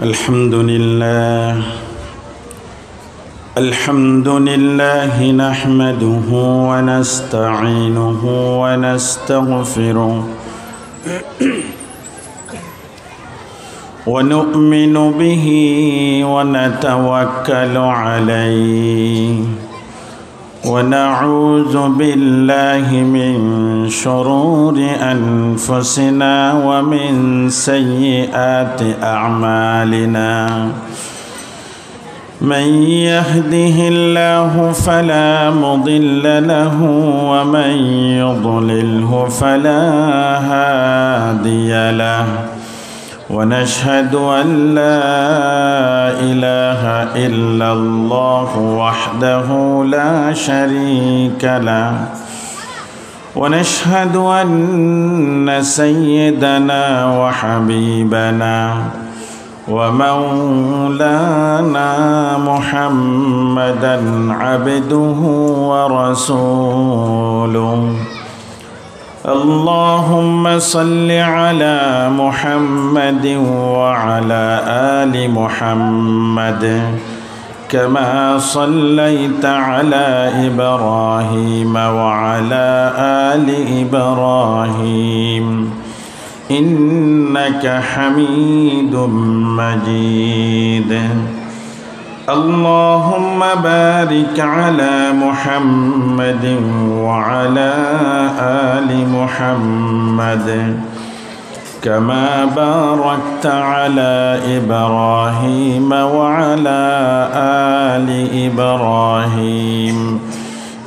الحمد لله نحمده ونستعينه ونستغفره ونؤمن به ونتوكل عليه ونعوذ بالله من شرور أنفسنا ومن سيئات أعمالنا من يهده الله فلا مضل له ومن يضلله فلا هادي له ونشهد أن لا إله إلا الله وحده لا شريك له ونشهد أن سيدنا وحبيبنا ومولانا محمدا عبده ورسوله اللهم صل على محمد وعلى آل محمد كما صليت على إبراهيم وعلى آل إبراهيم إنك حميد مجيد اللهم بارك على محمد وعلى آل محمد كما باركت على إبراهيم وعلى آل إبراهيم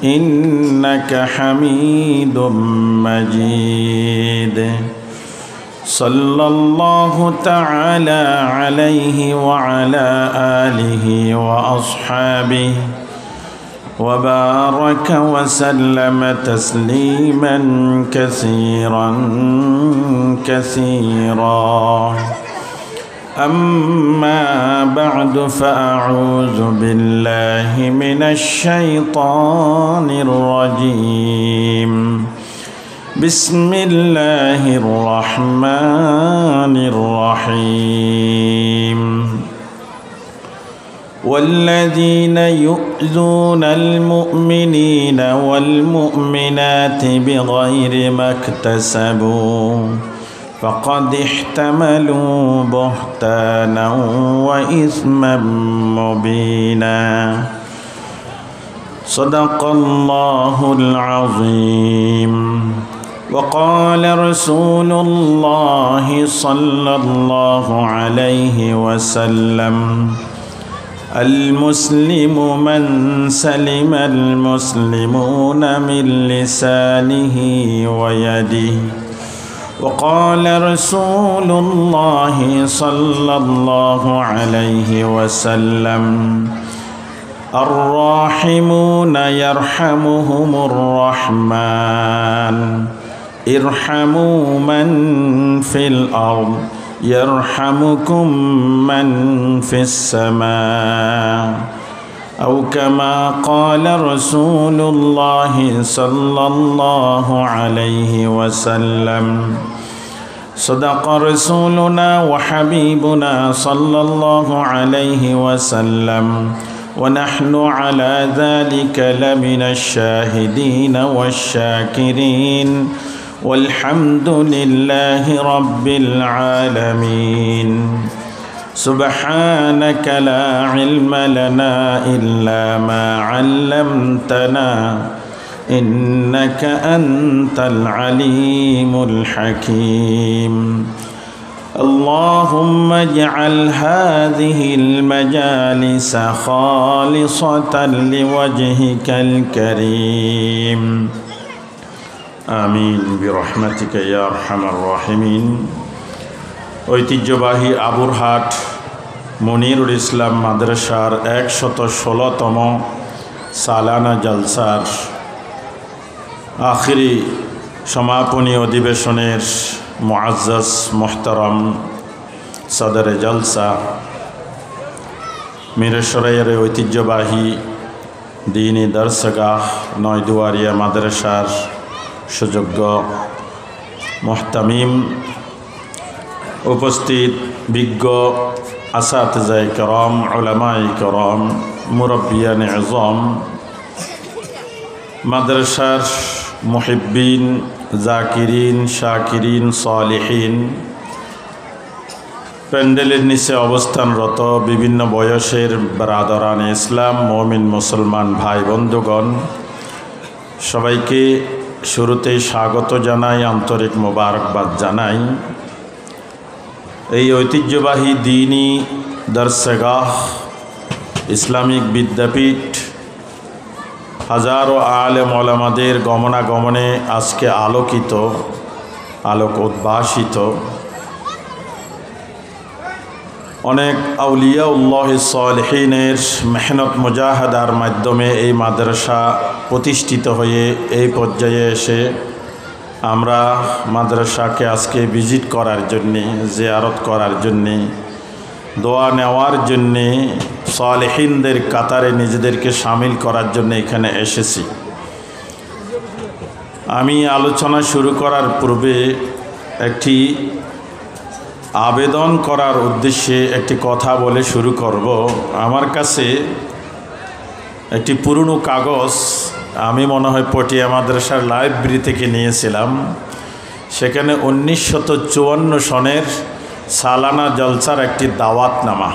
إنك حميد مجيد صلى الله تعالى عليه وعلى آله وأصحابه وبارك وسلم تسليما كثيرا أما بعد فأعوذ بالله من الشيطان الرجيم بسم الله الرحمن الرحيم والذين يؤذون المؤمنين والمؤمنات بغير ما اكتسبوا فقد احتملوا بهتانا وإثما مبينا صدق الله العظيم وقال رسول الله صلى الله عليه وسلم المسلم من سلم المسلمون من لسانه ويده وقال رسول الله صلى الله عليه وسلم الراحمون يرحمهم الرحمن ارحموا من في الأرض يرحمكم من في السماء أو كما قال رسول الله صلى الله عليه وسلم صدق رسولنا وحبيبنا صلى الله عليه وسلم ونحن على ذلك لمن الشاهدين والشاكرين والحمد لله رب العالمين سبحانك لا علم لنا إلا ما علمتنا إنك أنت العليم الحكيم اللهم اجعل هذه المجالس خالصة لوجهك الكريم آمين برحمتك يا أرحم الراحمين ঐতিহ্যবাহী আবুরহাট মনিরুল ইসলাম মাদ্রাসার ১১৬তম সালানা জলসার আখিরি সমাপনী অধিবেশনের মুআজ্জাজ মোহতারাম সদরে জলসা মিরসরাইয়ের ঐতিহ্যবাহী দ্বীনি দর্শগাহ নয়দুয়ারিয়া মাদ্রাসার সুযোগ্য মুহতামিম উপস্থিত বিজ্ঞ আসাতিজায়ে কেরাম, উলামায়ে কেরাম, মুরব্বিয়ানে আযম, মাদ্রাসার মুহিব্বিন, জাকিরিন, শাকিরিন, সালিহিন, প্যান্ডেলের নিচে অবস্থানরত বিভিন্ন বয়সের ব্রাদারান ইসলাম, মুমিন মুসলমান ভাই বন্ধুগণ, সবাইকে শুরুতেই স্বাগত জানাই, আন্তরিক মোবারকবাদ জানাই। এই ঐতিহ্যবাহী দ্বীনি দরসগাহ ইসলামিক বিদ্যাপীঠ হাজারো আলেম ওলামাদের গমনাগমনে আজকে আলোকিত, আলোক উদ্ভাসিত। অনেক আউলিয়াউল্লাহ সালেহিনের মেহনত মুজাহাদার মাধ্যমে এই মাদ্রাসা প্রতিষ্ঠিত হয়ে এই পর্যায়ে এসে আমরা মাদ্রাসাকে আজকে ভিজিট করার জন্যে, জিয়ারত করার জন্যে, দোয়া নেওয়ার জন্যে, সালেহিনদের কাতারে নিজেদেরকে সামিল করার জন্য এখানে এসেছি। আমি আলোচনা শুরু করার পূর্বে একটি আবেদন করার উদ্দেশ্যে একটি কথা বলে শুরু করব। আমার কাছে একটি পুরনো কাগজ, আমি মনে হয় পটিয়া মাদ্রাসার লাইব্রেরি থেকে নিয়েছিলাম। সেখানে 1954 সনের সালানা জলসার একটি দাওয়াতনামা,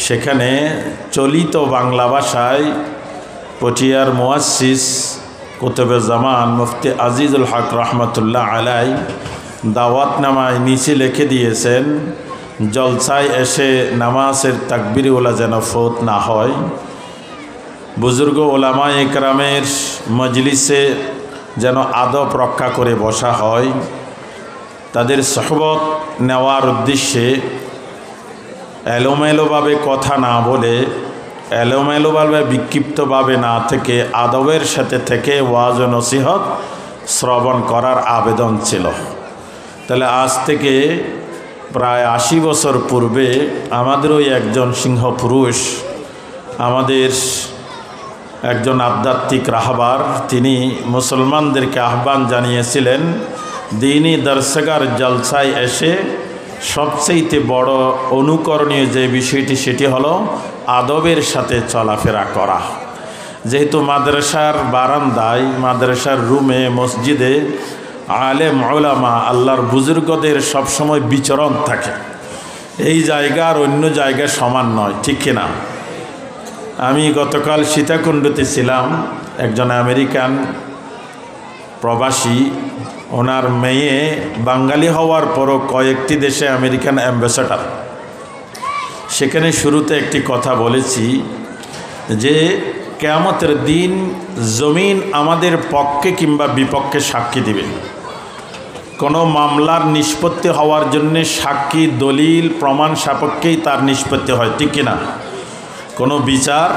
সেখানে চলিত বাংলা ভাষায় পটিয়ার মুয়াসসিস কুতুবে জামান মুফতি আজিজুল হক রহমতুল্লাহ আলাই দাওয়াতনামায় নিচে লিখে দিয়েছেন, জলসায় এসে নামাজের তাকবীর ওলা যেন ফৌত না হয়, বুজুর্গ ওলামা একরামের মজলিসে যেন আদব রক্ষা করে বসা হয়, তাদের সহবত নেওয়ার উদ্দেশ্যে এলোমেলোভাবে কথা না বলে, এলোমেলোভাবে বিক্ষিপ্তভাবে না থেকে আদবের সাথে থেকে ওয়াজ ও নসিহত শ্রবণ করার আবেদন ছিল। তাহলে আজ থেকে প্রায় 80 বছর পূর্বে আমাদের ওই একজন সিংহ পুরুষ, আমাদের একজন আধ্যাত্মিক রাহবার, তিনি মুসলমানদেরকে আহ্বান জানিয়েছিলেন দ্বীনি দরসগার জলসায় এসে সবচেয়ে বড় অনুকরণীয় যে বিষয়টি সেটি হলো আদবের সাথে চলাফেরা করা। যেহেতু মাদ্রাসার বারান্দায়, মাদ্রাসার রুমে, মসজিদে আলেম ওলামা আল্লাহর বুজুর্গদের সবসময় বিচরণ থাকে, এই জায়গা আর অন্য জায়গা সমান নয়, ঠিক কিনা? আমি গতকাল সীতাকুণ্ডতে ছিলাম, একজন আমেরিকান প্রবাসী, ওনার মেয়ে বাঙালি হওয়ার পরও কয়েকটি দেশে আমেরিকান অ্যাম্বাসেডর। সেখানে শুরুতে একটি কথা বলেছি যে কিয়ামতের দিন জমিন আমাদের পক্ষে কিংবা বিপক্ষে সাক্ষী দিবে। কোনো মামলার নিষ্পত্তি হওয়ার জন্যে সাক্ষী, দলিল, প্রমাণ সাপেক্ষেই তার নিষ্পত্তি হয়, ঠিক কিনা? কোনো বিচার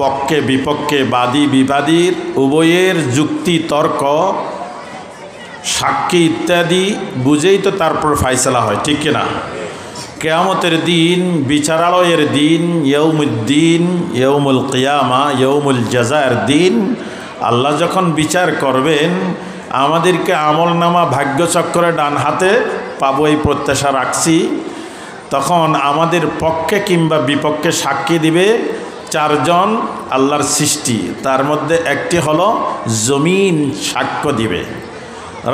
পক্ষে বিপক্ষে, বাদী বিবাদীর উভয়ের যুক্তি, তর্ক, সাক্ষী ইত্যাদি বুঝেই তো তারপর ফায়সালা হয়, ঠিক কিনা? কিয়ামতের দিন, বিচারালয়ের দিন, ইয়ৌমুদ্দিন, ইয়ৌমুল কিয়ামা, ইয়ৌমুল জাযার দিন, আল্লাহ যখন বিচার করবেন, আমাদেরকে আমলনামা ভাগ্যচক্রে ডান হাতে পাবো এই প্রত্যাশা রাখছি। তখন আমাদের পক্ষে কিংবা বিপক্ষে সাক্ষী দিবে 4 জন আল্লাহর সৃষ্টি, তার মধ্যে একটি হলো জমিন সাক্ষ্য দিবে।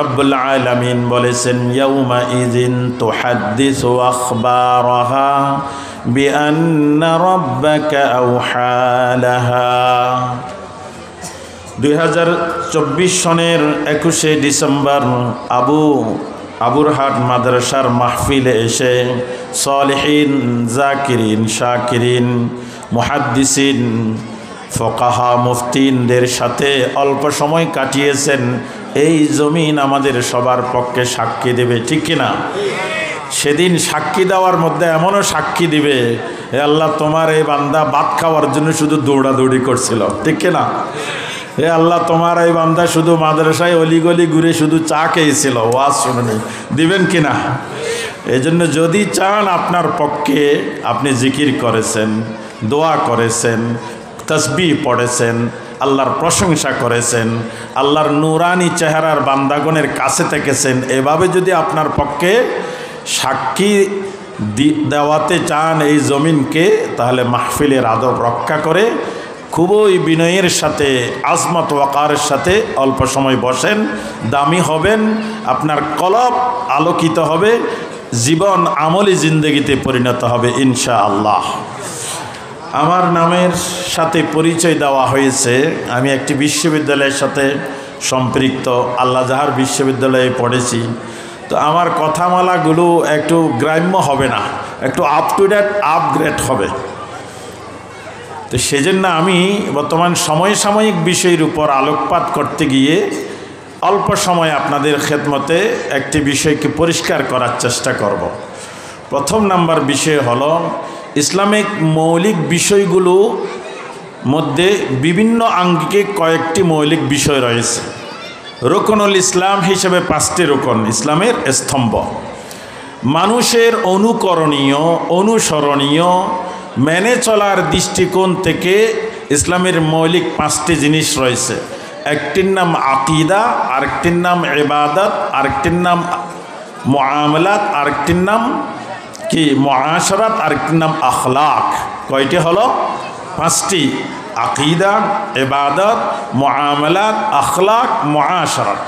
রব্বুল আলামিন বলেছেন, ইয়াউমা ইযিন তুহাদ্দিসু আখবারাহা বিআন্না রাব্বাকা আওহা লাহা। 2024 সনের 21শে ডিসেম্বর আবুরহাট মাদ্রাসার মাহফিলে এসে সালেহিন, জাকিরিন, শাকিরিন, মুহাদ্দিসিন, ফকাহা, মুফতিনদের সাথে অল্প সময় কাটিয়েছেন। এই জমিন আমাদের সবার পক্ষে সাক্ষী দেবে, ঠিক কিনা? সেদিন সাক্ষী দেওয়ার মধ্যে এমনও সাক্ষী দিবে, হে আল্লাহ, তোমার এই বান্দা ভাত খাওয়ার জন্য শুধু দৌড়াদৌড়ি করছিল, ঠিক কিনা? হে আল্লাহ, তোমার এই বান্দা শুধু মাদ্রাসায় অলিগলি ঘুরে শুধু চা খেয়েছিল, ওয়াজ শুনেনি, দিবেন কিনা? এই জন্য যদি চান আপনার পক্ষে, আপনি জিকির করেছেন, দোয়া করেছেন, তসবিহ পড়েছেন, আল্লাহর প্রশংসা করেছেন, আল্লাহর নূরানি চেহারার বান্দাগণের কাছে থেকেছেন, এভাবে যদি আপনার পক্ষে সাক্ষী দেওয়াতে চান এই জমিনকে, তাহলে মাহফিলের আদব রক্ষা করে খুবই বিনয়ের সাথে আজমত ওয়াকারের সাথে অল্প সময় বসেন, দামি হবেন, আপনার কলব আলোকিত হবে, জীবন আমলি জিন্দগিতে পরিণত হবে ইনশাআল্লাহ। আমার নামের সাথে পরিচয় দেওয়া হয়েছে, আমি একটি বিশ্ববিদ্যালয়ের সাথে সম্পৃক্ত, আল্লাহ জাহার বিশ্ববিদ্যালয়ে পড়েছি। তো আমার কথামালাগুলো একটু গ্রাম্য হবে না, একটু আপ টু ডেট আপগ্রেড হবে। তো সেজন্য আমি বর্তমান সমসাময়িক বিষয়ের উপর আলোকপাত করতে গিয়ে অল্প সময় আপনাদের খেদমতে একটি বিষয়কে পরিষ্কার করার চেষ্টা করব। প্রথম নাম্বার বিষয় হলো ইসলামিক মৌলিক বিষয়গুলো মধ্যে বিভিন্ন আঙ্গিকে কয়েকটি মৌলিক বিষয় রয়েছে। রুকনুল ইসলাম হিসেবে 5টি রুকন ইসলামের স্তম্ভ। মানুষের অনুকরণীয়, অনুসরণীয়, মেনে চলার দৃষ্টিকোণ থেকে ইসলামের মৌলিক 5টি জিনিস রয়েছে। একটির নাম আকিদা, আরেকটির নাম ইবাদত, আরেকটির নাম মুআমালাত, আরেকটির নাম কি মুআশারাত, আরেকটির নাম আখলাক। কয়টি হলো? 5টি। আকিদা, ইবাদত, মুআমালাত, আখলাক, মুআশারাত।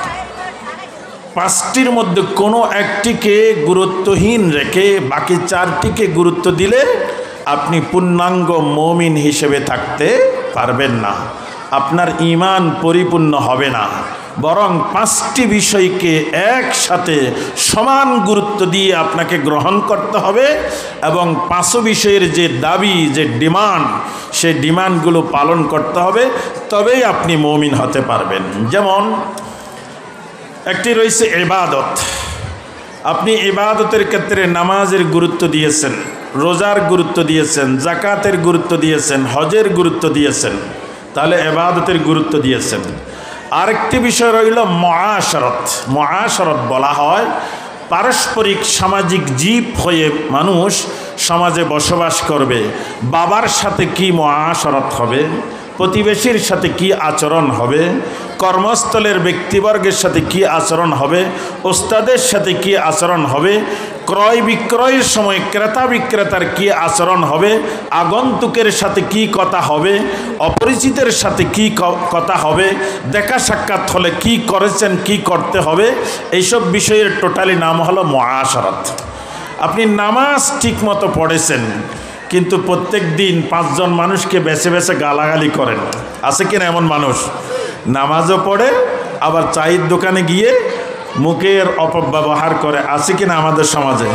5টির মধ্যে কোনো একটিকে গুরুত্বহীন রেখে বাকি 4টিকে গুরুত্ব দিলে আপনি পূর্ণাঙ্গ মুমিন হিসেবে থাকতে পারবেন না, আপনার ঈমান পরিপূর্ণ হবে না। বরং 5টি বিষয়কে একসাথে সমান গুরুত্ব দিয়ে আপনাকে গ্রহণ করতে হবে এবং 5 বিষয়ের যে দাবি, যে ডিমান্ড, সেই ডিমান্ডগুলো পালন করতে হবে, তবেই আপনি মুমিন হতে পারবেন। যেমন একটি রয়েছে ইবাদত। আপনি ইবাদতের ক্ষেত্রে নামাজের গুরুত্ব দিয়েছেন, রোজার গুরুত্ব দিয়েছেন, জাকাতের গুরুত্ব দিয়েছেন, হজের গুরুত্ব দিয়েছেন, তাহলে ইবাদতের গুরুত্ব দিয়েছেন। আরেকটি বিষয় রইল মুআশারাত। মুআশারাত বলা হয় পারস্পরিক সামাজিক জীব হয়ে মানুষ সমাজে বসবাস করবে। বাবার সাথে কি মুআশারাত হবে, প্রতিবেশীর সাথে কি আচরণ হবে, কর্মস্থলের ব্যক্তিবর্গের সাথে কি আচরণ হবে, ওস্তাদের সাথে কি আচরণ হবে, ক্রয় বিক্রয়ের সময় ক্রেতা বিক্রেতার কি আচরণ হবে, আগন্তুকের সাথে কি কথা হবে, অপরিচিতের সাথে কি কথা হবে, দেখা সাক্ষাৎ হলে কি করেছেন, কি করতে হবে, এইসব বিষয়ের টোটালি নাম হলো মুআশারাত। আপনি নামাজ ঠিকমতো পড়েছেন, কিন্তু প্রত্যেক দিন 5 জন মানুষকে বেছে বেছে গালাগালি করেন, আছে কিনা এমন মানুষ? নামাজও পড়ে আবার চায়ের দোকানে গিয়ে মুখের অপব্যবহার করে, আছে কিনা আমাদের সমাজে?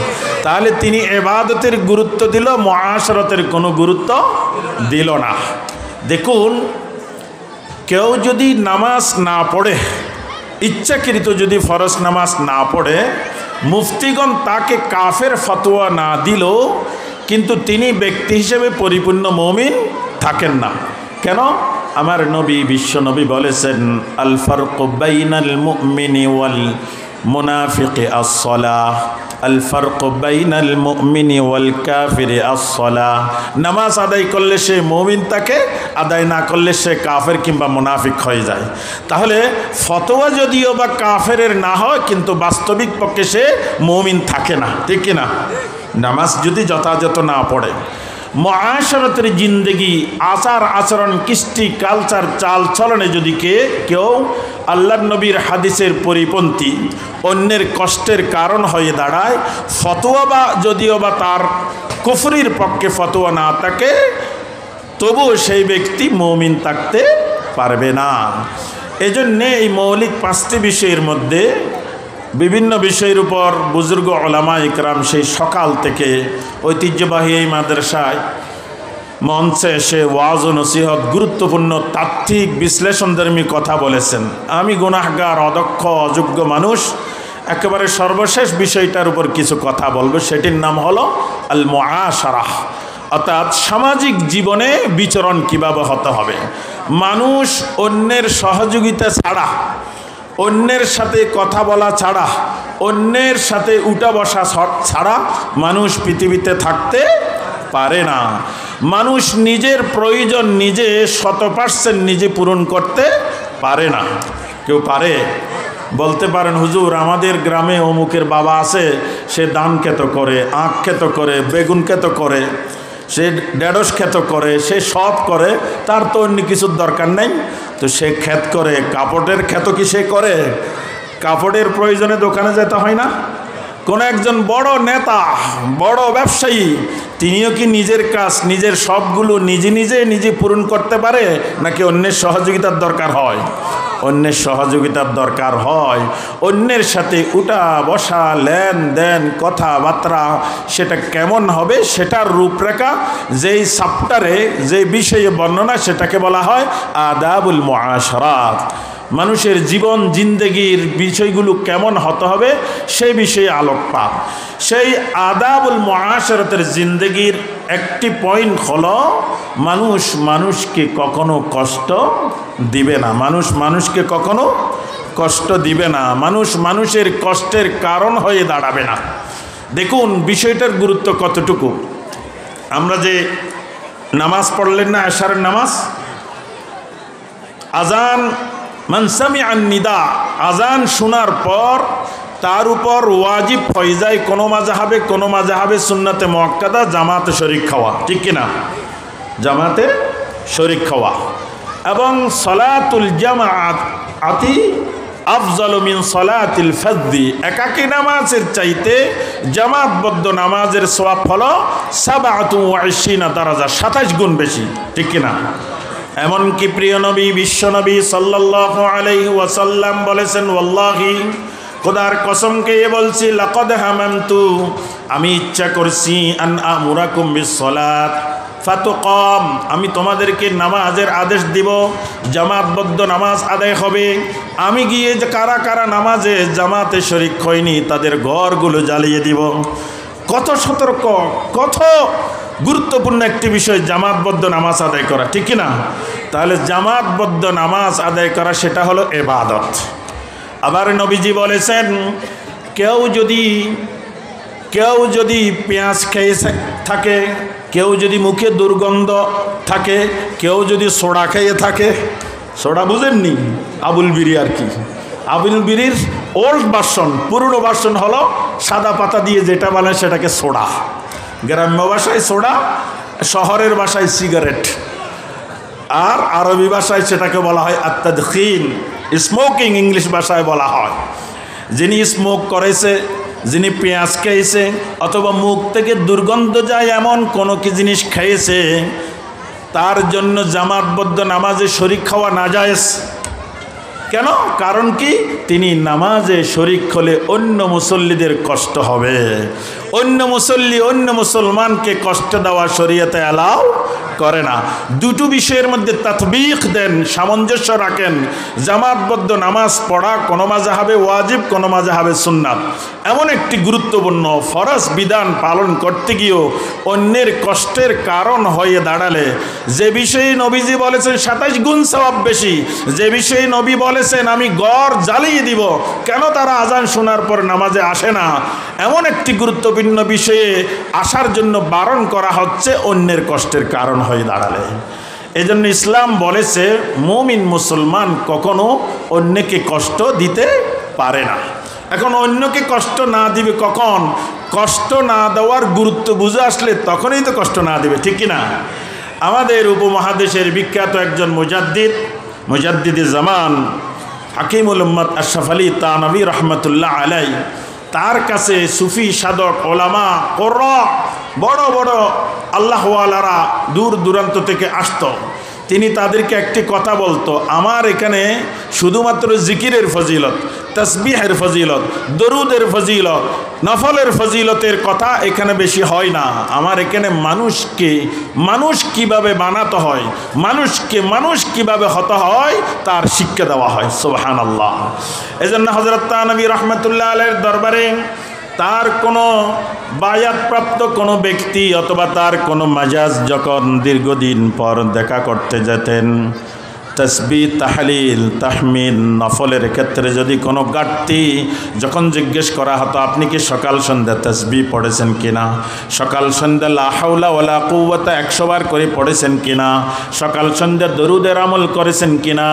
তাহলে তিনি ইবাদতের গুরুত্ব দিল, মুআশারাতের কোনো গুরুত্ব দিল না। দেখুন, কেউ যদি নামাজ না পড়ে, ইচ্ছাকৃত যদি ফরজ নামাজ না পড়ে, মুফতিগণ তাকে কাফের ফতোয়া না দিল, কিন্তু তিনি ব্যক্তি হিসেবে পরিপূর্ণ মুমিন থাকেন না। কেন? আমার নবী, বিশ্ব নবী বলেছেন, আল ফারকু বাইনাল মুমিনি ওয়াল মুনাফিকি আস-সালাহ, আল ফারকু বাইনাল মুমিনি ওয়াল কাফিরি আস-সালাহ। নামাজ আদায় করলে সে মুমিন থাকে, আদায় না করলে সে কাফের কিংবা মুনাফিক হয়ে যায়। তাহলে ফতোয়া যদিও বা কাফেরের না হয়, কিন্তু বাস্তবিক পক্ষে সে মুমিন থাকে না, ঠিক কিনা? নামাজ যদি যথাযথ না পড়ে। মুআশারাতের জিন্দেগি, আচার আচরণ, কৃষ্টি, কালচার, চাল চলনে যদি কেউ আল্লাহর নবীর হাদিসের পরিপন্থী, অন্যের কষ্টের কারণ হয়ে দাঁড়ায়, ফতোয়া বা যদিও বা তার কুফরির পক্ষে ফতোয়া না থাকে, তবুও সেই ব্যক্তি মুমিন থাকতে পারবে না। এজন্যে এই মৌলিক 5টি বিষয়ের মধ্যে বিভিন্ন বিষয়ের উপর বুজুর্গ ওলামা ইকরাম সেই সকাল থেকে ঐতিহ্যবাহী এই মাদ্রাসায় মঞ্চে এসে ওয়াজ ও নসিহত, গুরুত্বপূর্ণ তাত্ত্বিক বিশ্লেষণধর্মী কথা বলেছেন। আমি গুনাহগার, অদক্ষ, অযোগ্য মানুষ, একেবারে সর্বশেষ বিষয়টার উপর কিছু কথা বলবো, সেটির নাম হলো আল মুআশারাহ, অর্থাৎ সামাজিক জীবনে বিচরণ কিভাবে হতে হবে। মানুষ অন্যের সহযোগিতা ছাড়া, অন্যের সাথে কথা বলা ছাড়া, অন্যের সাথে উঠা বসা ছাড়া মানুষ পৃথিবীতে থাকতে পারে না। মানুষ নিজের প্রয়োজন নিজে 100% নিজে পূরণ করতে পারে না। কেউ পারে? বলতে পারেন হুজুর আমাদের গ্রামে অমুকের বাবা আছে, সে দান ক্ষেত করে, আখ ক্ষেত করে, বেগুন ক্ষেত করে, সে ঢেঁড়স ক্ষেত করে, সে সব করে, তার তো অন্য কিছুর দরকার নেই। তো সে ক্ষেত করে, কাপড়ের ক্ষেত কি সে করে? কাপড়ের প্রয়োজনে দোকানে যেতে হয় না? কোন একজন বড় নেতা, বড় ব্যবসায়ী, তিনিও কি নিজের কাজ, নিজের সবগুলো নিজে পূরণ করতে পারে, নাকি অন্যের সহযোগিতার দরকার হয়? অন্যের সহযোগিতার দরকার হয়। অন্যের সাথে উঠা বসা, লেনদেন, কথাবার্তা সেটা কেমন হবে, সেটার রূপরেখা যেই চ্যাপ্টারে যে বিষয়ে বর্ণনা, সেটাকে বলা হয় আদাবুল মুআশারাত। মানুষের জীবন জিন্দেগির বিষয়গুলো কেমন হতে হবে সেই বিষয়ে আলোকপাত। সেই আদাবুল মুআশারাতের জিন্দেগির একটি পয়েন্ট হলো মানুষ মানুষকে কখনো কষ্ট দিবে না। মানুষ মানুষকে কখনো কষ্ট দিবে না। মানুষ মানুষের কষ্টের কারণ হয়ে দাঁড়াবে না। দেখুন বিষয়টার গুরুত্ব কতটুকু। আমরা যে নামাজ পড়লেন না, এশারের নামাজ, আজান মান সামিআন নিদা, আজান শোনার পর তার উপর ওয়াজিব হয়ে যায় কোনো মাযহাবে সুন্নাতে মুআক্কাদা জামাতে শরীক খাওয়া, ঠিক কিনা? জামাতে শরীক খাওয়া। এবং সলাতুল জামাআত আফজালু মিন সলাতিল ফাজদি, একাকী নামাজের চাইতে জামাতবদ্ধ নামাজের সওয়াব হলো 27 দারাজা, 27 গুণ বেশি, ঠিক কিনা? এমনকি প্রিয় নবী বিশ্বনবী সাল্লাল্লাহু আলাইহি ওয়াসাল্লাম বলেছেন, ওয়াল্লাহি, খোদার কসম খেয়ে বলছি, লাকাদ হামামতু, আমি ইচ্ছা করছি, আন আমুরাকুম বিসসালাত ফাতুকাম, আমি তোমাদেরকে নামাজের আদেশ দিব, জামাতবদ্ধ নামাজ আদায় হবে। আমি গিয়ে যে কারা কারা নামাজে জামাতে শরীক হয়নি তাদের ঘরগুলো জ্বালিয়ে দিব। কত সতর্ক, কত গুরুত্বপূর্ণ একটি বিষয় জামাতবদ্ধ নামাজ আদায় করা, ঠিক কিনা? তাহলে জামাতবদ্ধ নামাজ আদায় করা সেটা হলো ইবাদত। আবার নবীজি বলেছেন, কেউ যদি পেঁয়াজ খেয়ে থাকে, কেউ যদি মুখে দুর্গন্ধ থাকে, কেউ যদি সোডা খেয়ে থাকে, সোডা বুঝেননি? আবুল বিড়ি আর কি। আবুল বিড়ির ওল্ড ভার্সন, পুরনো ভার্সন হলো সাদা পাতা দিয়ে যেটা বানায় সেটাকে সোডা। গ্রাম্য ভাষায় সোডা, শহরের ভাষায় সিগারেট, আর আরবি ভাষায় সেটাকে বলা হয় আত-তাদখিন, স্মোকিং ইংলিশ ভাষায় বলা হয়। যিনি স্মোক করেছে, যিনি পেঁয়াজ খেয়েছে, অথবা মুখ থেকে দুর্গন্ধ যায় এমন কোনো কি জিনিস খেয়েছে, তার জন্য জামাতবদ্ধ নামাজে শরীক হওয়া নাজায়েজ। কেন? কারণ কি? তিনি নামাজে শরীক হলে অন্য মুসল্লিদের কষ্ট হবে। অন্য মুসল্লি, অন্য মুসলমানকে কষ্ট দেওয়া শরীয়তে অ্যালাউ করে না। দুটো বিষয়ের মধ্যে তাতবিক দেন, সামঞ্জস্য রাখেন। জামাতবদ্ধ নামাজ পড়া কোনো মাযহাবে ওয়াজিব, কোনো মাযহাবে সুন্নাত। এমন একটি গুরুত্বপূর্ণ ফরজ বিধান পালন করতে গিয়েও অন্যের কষ্টের কারণ হয়ে দাঁড়ালে, যে বিষয়ে নবীজি বলেছেন 27 গুণ সওয়াব বেশি, যে বিষয়ে নবী বলেছেন আমি ঘর জ্বালিয়ে দিব, কেন তারা আজান শোনার পর নামাজে আসে না, এমন একটি গুরুত্বপূর্ণ বিষয়ে আসার জন্য বারণ করা হচ্ছে অন্যের কষ্টের কারণ হয়ে দাঁড়ালে। এজন্য ইসলাম বলেছে মুমিন মুসলমান কখনো অন্যকে কষ্ট দিতে পারে না। এখন অন্যকে কষ্ট না দিবে কখন? কষ্ট না দেওয়ার গুরুত্ব বুঝে আসলে তখনই তো কষ্ট না দিবে, ঠিক কিনা? আমাদের উপমহাদেশের বিখ্যাত একজন মুজাদ্দিদে জামান হাকিমুল উম্মত আশরাফ আলী তানভী রহমতুল্লাহ আলাই, তার কাছে সুফি সাধক ওলামা কোরআ বড় বড় আল্লাহওয়ালারা দূর দূরান্ত থেকে আসতো। তিনি তাদেরকে একটি কথা বলতো, আমার এখানে শুধুমাত্র জিকিরের ফজিলত, তাসবিহের ফজিলত, দরুদের ফজিলত, নফলের ফজিলতের কথা এখানে বেশি হয় না। আমার এখানে মানুষ কিভাবে বানাতে হয়, মানুষকে মানুষ কিভাবে হতে হয় তার শিক্ষা দেওয়া হয়। সুবহানাল্লাহ। এজন্য হযরত তানভী রাহমাতুল্লাহ আলাইহির দরবারে তার কোনো বায়াতপ্রাপ্ত কোনো ব্যক্তি অথবা তার কোনো মাজাজ যখন দীর্ঘদিন পর দেখা করতে যেতেন, তসবিহ, তাহলিল, তাহমিদ, নফলের ক্ষেত্রে যদি কোনো ঘাটতি, যখন জিজ্ঞেস করা হতো আপনি কি সকাল সন্ধ্যা তসবিহ পড়েছেন কিনা, সকাল সন্ধ্যা লা হাওলা ওয়ালা কুওয়াতা 100 বার করে পড়েছেন কিনা, সকাল সন্ধ্যা দরুদের আমল করেছেন কিনা,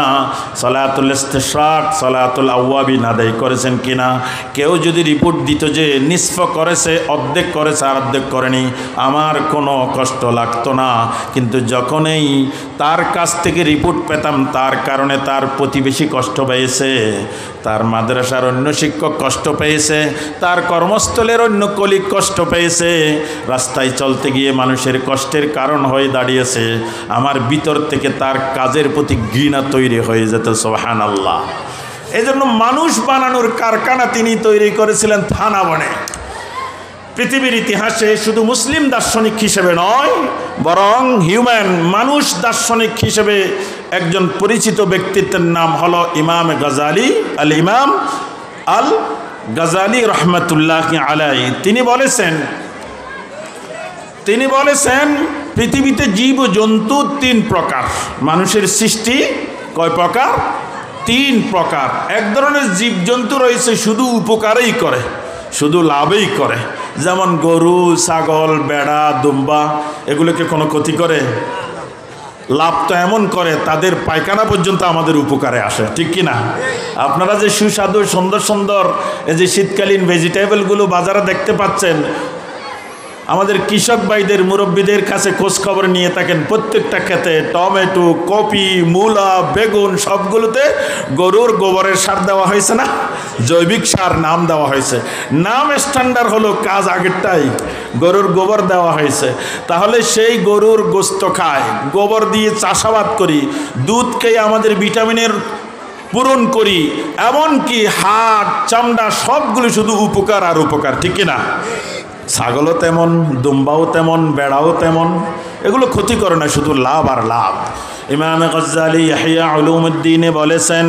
সালাতুল ইস্তিশরাক, সালাতুল আওয়াবিন আদায় করেছেন কিনা, কেউ যদি রিপোর্ট দিত যে নিসফ করেছে, অর্ধেক করেছে আর অর্ধেক করেনি, আমার কোনো কষ্ট লাগতো না। কিন্তু যখনই তার কাছ থেকে রিপোর্ট পেতাম তার কারণে তার প্রতিবেশী কষ্ট পেয়েছে, তার মাদ্রাসার অন্য শিক্ষক কষ্ট পেয়েছে, তার কর্মস্থলের অন্য কলিগ কষ্ট পেয়েছে, রাস্তায় চলতে গিয়ে মানুষের কষ্টের কারণ হয়ে দাঁড়িয়েছে, আমার ভিতর থেকে তার কাজের প্রতি ঘৃণা তৈরি হয়ে যেত। সুবহানাল্লাহ। এই জন্য মানুষ বানানোর কারখানা তিনি তৈরি করেছিলেন থানা বনে। পৃথিবীর ইতিহাসে শুধু মুসলিম দার্শনিক হিসেবে নয়, বরং মানুষ দার্শনিক হিসেবে একজন পরিচিত ব্যক্তিত্বের নাম হলো ইমাম গাজালি, ইমাম আল গাজালি রহমতুল্লাহ আলাইহি। তিনি বলেছেন পৃথিবীতে জীব জন্তু 3 প্রকার। মানুষের সৃষ্টি কয় প্রকার? 3 প্রকার। এক ধরনের জীবজন্তু রয়েছে শুধু উপকারই করে, শুধু লাভই করে, যেমন গরু, ছাগল, বেড়া, দুম্বা, এগুলোকে কোনো ক্ষতি করে? লাভ তো এমন করে তাদের পায়খানা পর্যন্ত আমাদের উপকারে আসে, ঠিক কি না? আপনারা যে সুস্বাদু সুন্দর সুন্দর এই যে শীতকালীন ভেজিটেবলগুলো বাজারে দেখতে পাচ্ছেন, আমাদের কৃষক ভাইদের, মুরব্বীদের কাছে খোঁজ খবর নিয়ে থাকেন, প্রত্যেকটা ক্ষেতে টমেটো, কপি, মূলা, বেগুন সবগুলোতে গরুর গোবরের সার দেওয়া হয়েছে না? জৈবিক সার নাম দেওয়া হয়েছে। নাম স্ট্যান্ডার্ড হলো, কাজ আগেরটাই, গরুর গোবর দেওয়া হয়েছে। তাহলে সেই গরুর গোস্ত খায়, গোবর দিয়ে চাষাবাদ করি, দুধ খেয়ে আমাদের ভিটামিনের পূরণ করি, এমনকি হাড়, চামড়া সবগুলো শুধু উপকার আর উপকার, ঠিক কিনা? ছাগলও তেমন, দুম্বাও তেমন, বেড়াও তেমন, এগুলো ক্ষতি করে না, শুধু লাভ আর লাভ। ইমাম গাজ্জালি ইহয়া উলুমুদ্দিনে বলেছেন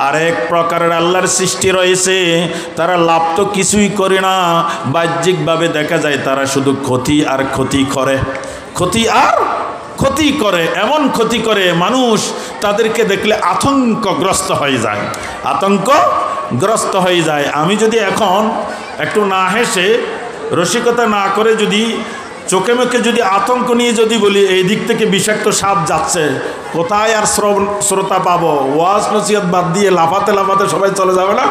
আরেক প্রকারের আল্লাহর সৃষ্টি রয়েছে, তারা লাভ তো কিছুই করে না, বাহ্যিকভাবে দেখা যায় তারা শুধু ক্ষতি আর ক্ষতি করে, ক্ষতি আর ক্ষতি করে, এমন ক্ষতি করে মানুষ তাদেরকে দেখলে আতঙ্কগ্রস্ত হয়ে যায়, আতঙ্কগ্রস্ত হয়ে যায়। আমি যদি এখন একটু না হেসে, রসিকতা না করে, যদি চোখে মুখে যদি আতঙ্ক নিয়ে যদি বলি এই দিক থেকে বিষাক্ত সাপ যাচ্ছে, কোথায় আর শ্রোতা পাবো? ওয়াজ নসিহত বাদ দিয়ে লাফাতে লাফাতে সবাই চলে যাবে না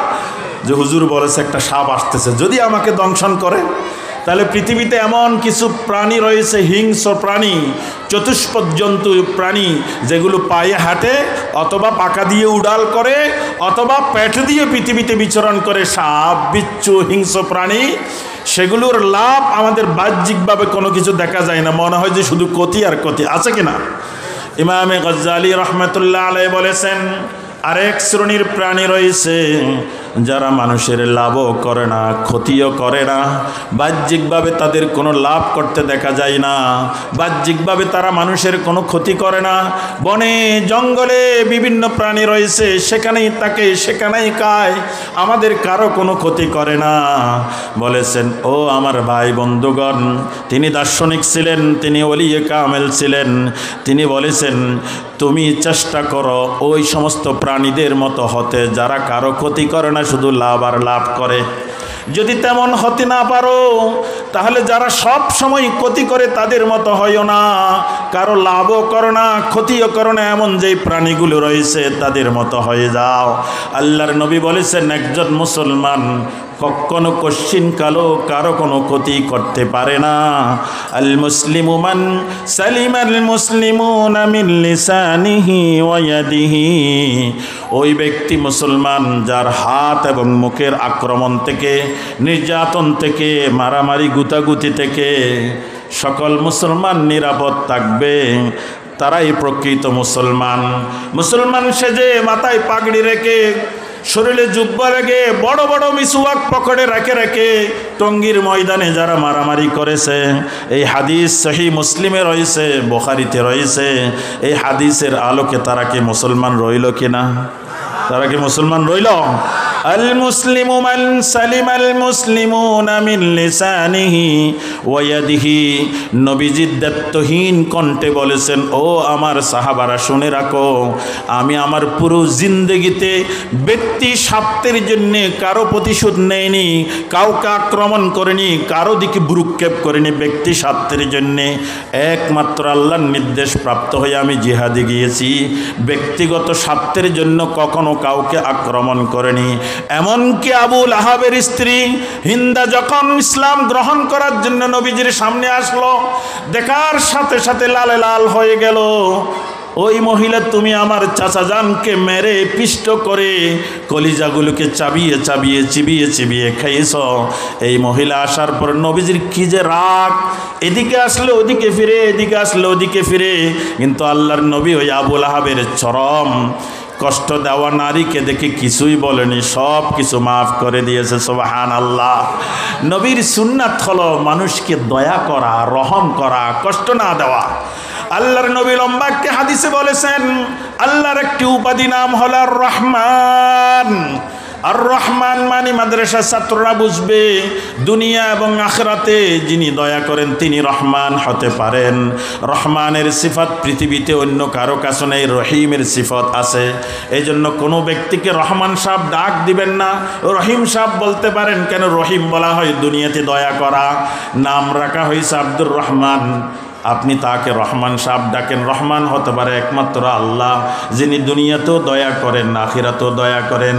যে হুজুর বলেছে একটা সাপ আসতেছে, যদি আমাকে দংশন করে। তাহলে পৃথিবীতে এমন কিছু প্রাণী রয়েছে, হিংস্র প্রাণী, চতুষ্পদ জন্তু প্রাণী, যেগুলো পায়ে হাঁটে, অথবা পাকা দিয়ে উড়াল করে, অথবা পেট দিয়ে পৃথিবীতে বিচরণ করে, সাপ, বিচ্ছু, হিংস্র প্রাণী। সেগুলোর লাভ আমাদের বাহ্যিকভাবে কোনো কিছু দেখা যায় না, মনে হয় যে শুধু ক্ষতি আর ক্ষতি, আছে কিনা? ইমামে গজ্জালি রহমতুল্লাহ আলাইহি বলেছেন আরেক শ্রেণীর প্রাণী রয়েছে যারা মানুষের লাভও করে না, ক্ষতিও করে না, বাহ্যিকভাবে তাদের কোনো লাভ করতে দেখা যায় না, বাহ্যিকভাবে তারা মানুষের কোনো ক্ষতি করে না। বনে জঙ্গলে বিভিন্ন প্রাণী রয়েছে, সেখানেই থাকে, সেখানেই খায়, আমাদের কারো কোনো ক্ষতি করে না। বলেছেন ও আমার ভাই বন্ধুগণ, তিনি দার্শনিক ছিলেন, তিনি ওলিয়ে কামেল ছিলেন। তিনি বলেছেন তুমি চেষ্টা করো ওই সমস্ত প্রাণীদের মতো হতে যারা কারো ক্ষতি করে না, শুধু লাভ আর লাভ করে। যদি তেমন হতে না পারো, তাহলে যারা সব সময় ক্ষতি করে তাদের মতো হইও না, কারো লাভও করো না, ক্ষতিও করো না, এমন যেই প্রাণীগুলো রয়েছে তাদের মতো হয়ে যাও। আল্লাহর নবী বলেছেন একজন মুসলমান কখনো কশ্চিন কালো কারো কোনো ক্ষতি করতে পারে না। আল মুসলিমু মান সালিমাল মুসলিমুনা মিন লিসানিহি ওয়া ইয়াদিহি, ওই ব্যক্তি মুসলমান যার হাত এবং মুখের আক্রমণ থেকে, নির্যাতন থেকে, মারামারি গুতাগুতি থেকে সকল মুসলমান নিরাপদ থাকবে, তারাই প্রকৃত মুসলমান। মুসলমান সেজে মাথায় পাগড়ি রেখে, শরীরে জুব্বা রেখে, বড় বড় মিসওয়াক পকেটে রেখে রেখে টঙ্গীর ময়দানে যারা মারামারি করেছে, এই হাদিস সহিহ মুসলিমে রয়েছে, বুখারীতে রয়েছে। এই হাদিসের আলোকে তারা কি মুসলমান রইল কিনা? তারা কি মুসলমান রইল? আল মুসলিমু মান সালিমাল মুসলিমুনা মিন লিসানিহি ওয়া ইয়াদিহি। নবীজি দায়িত্বহীন কণ্ঠে বলেছেন, ও আমার সাহাবারা শুনে রাখো, আমি আমার পুরো জিন্দেগিতে ব্যক্তি স্বার্থের জন্য কারো প্রতিশোধ নেইনি, কাউকে আক্রমণ করেনি, কারো দিকে ভ্রুক্ষেপ করেনি। ব্যক্তি স্বার্থের জন্যে একমাত্র আল্লাহর নির্দেশ প্রাপ্ত হয়ে আমি জিহাদে গিয়েছি। ব্যক্তিগত স্বার্থের জন্য কখনো কাউকে আক্রমণ করেনি। এমনকি আবু লাহাবের স্ত্রী হিন্দা যখন ইসলাম গ্রহণ করার জন্য নবীজির সামনে আসলো, দেখার সাথে সাথে লালে লাল হয়ে গেল। ওই মহিলা, তুমি আমার চাচা জানকে মেরে পিষ্ট করে কলিজাগুলোকে চাবিয়ে চাবিয়ে চিবিয়ে চিবিয়ে খাইয়েছ। এই মহিলা আসার পর নবীজির কি যে রাগ, এদিকে আসলে ওদিকে ফিরে, এদিকে আসলে ওদিকে ফিরে। কিন্তু আল্লাহর নবী ওই আবু লাহাবের চরম কষ্ট দেওয়া নারীকে দেখে কিছুই বলেনি, সব কিছু মাফ করে দিয়েছে। সুবহানাল্লাহ। নবীর সুন্নাত হলো মানুষকে দয়া করা, রহম করা, কষ্ট না দেওয়া। আল্লাহর নবী লম্বা একটি হাদিসে বলেছেন, আল্লাহর একটি উপাধি নাম হলো আর রহমান। আর রহমান মানে মাদ্রাসা ছাত্ররা বুঝবে, দুনিয়া এবং আখিরাতে যিনি দয়া করেন তিনি রহমান হতে পারেন। রহমানের সিফাত পৃথিবীতে অন্য কারো কাছে নেই, রহিমের সিফত আছে। এই জন্য কোনো ব্যক্তিকে রহমান সাহেব ডাক দিবেন না, রহিম সাহেব বলতে পারেন। কেন রহিম বলা হয়? দুনিয়াতে দয়া করা। নাম রাখা হয়েছে আব্দুর রহমান, আপনি তাকে রহমান সাহেব ডাকেন। রহমান হতে পারে একমাত্র আল্লাহ, যিনি দুনিয়াতেও দয়া করেন, আখিরাতেও দয়া করেন।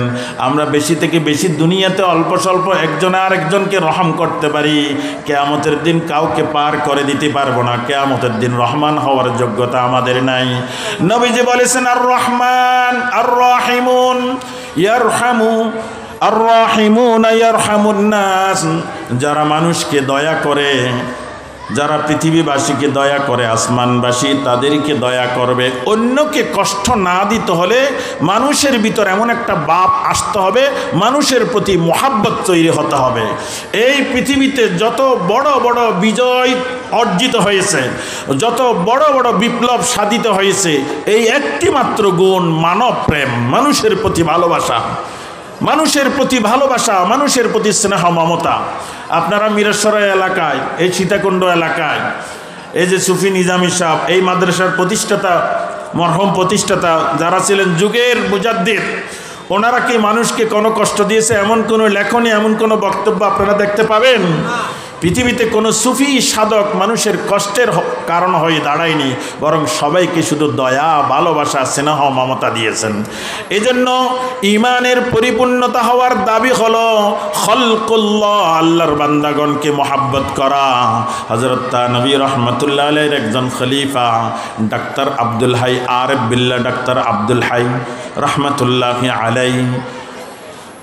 আমরা বেশি থেকে বেশি দুনিয়াতে অল্প স্বল্প একজন আর একজনকে রহম করতে পারি, কিয়ামতের দিন কাউকে পার করে দিতে পারবো না। কিয়ামতের দিন রহমান হওয়ার যোগ্যতা আমাদের নাই। নবীজি বলেছেন, আর রহমান আর রাহিমুন ইয়ারহামু আর রাহিমুন ইয়ারহামুন নাস। যারা মানুষকে দয়া করে, যারা পৃথিবীবাসীকে দয়া করে, আসমানবাসী তাদেরকে দয়া করবে। অন্যকে কষ্ট না দিতে হলে মানুষের ভিতর এমন একটা ভাব আসতে হবে, মানুষের প্রতি মোহাব্বত তৈরি হতে হবে। এই পৃথিবীতে যত বড় বড় বিজয় অর্জিত হয়েছে, যত বড় বড় বিপ্লব সাধিত হয়েছে, এই একটি মাত্র গুণ মানব প্রেম, মানুষের প্রতি ভালোবাসা, মানুষের প্রতি ভালোবাসা, মানুষের প্রতি স্নেহ মমতা। আপনারা মিরেশ্বরা এলাকায়, এই সীতাকুণ্ড এলাকায় এই যে সুফি নিজামী সাহেব, এই মাদ্রাসার প্রতিষ্ঠাতা, মরহুম প্রতিষ্ঠাতা যারা ছিলেন যুগের মুজাদ্দিদ, ওনারা কি মানুষকে কোনো কষ্ট দিয়েছে এমন কোনো লেখনী, এমন কোনো বক্তব্য আপনারা দেখতে পাবেন? পৃথিবীতে কোনো সুফি সাধক মানুষের কষ্টের কারণ হয়ে দাঁড়ায়নি, বরং সবাইকে শুধু দয়া, ভালোবাসা, স্নেহ, মমতা দিয়েছেন। এজন্য ঈমানের পরিপূর্ণতা হওয়ার দাবি হলো খলকুল্লাহ, আল্লাহর বান্দাগণকে মহাব্বত করা। হযরত নবী রাহমাতুল্লাহ আলাইহির একজন খলিফা ডাক্তার আব্দুল হাই, আরেফ বিল্লাহ ডাক্তার আব্দুল হাই রাহমাতুল্লাহি আলাইহি,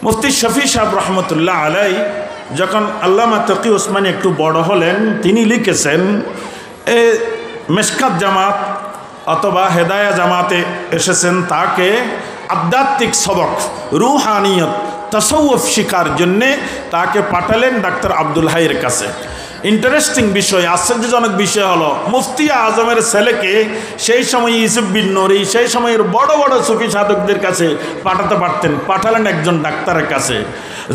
মুফতি শফি সাহেব রহমতুল্লাহ আলাই, যখন আল্লামা তকি ওসমানী একটু বড় হলেন, তিনি লিখেছেন, এ মেশকাত জামাত অথবা হেদায়া জামাতে এসেছেন, তাকে আধ্যাত্মিক সবক, রুহানিয়ত, তাসাউফ শিখার জন্যে তাকে পাঠালেন ডাক্তার আব্দুল হাইয়ের কাছে। ইন্টারেস্টিং বিষয়, আশ্চর্যজনক বিষয় হলো, মুফতি আজমের ছেলেকে সেই সময় ইউসুফ বিন নূরি, সেই সময়ের বড় বড় সুফি সাধকদের কাছে পাঠাতে পারতেন, পাঠালেন একজন ডাক্তারের কাছে।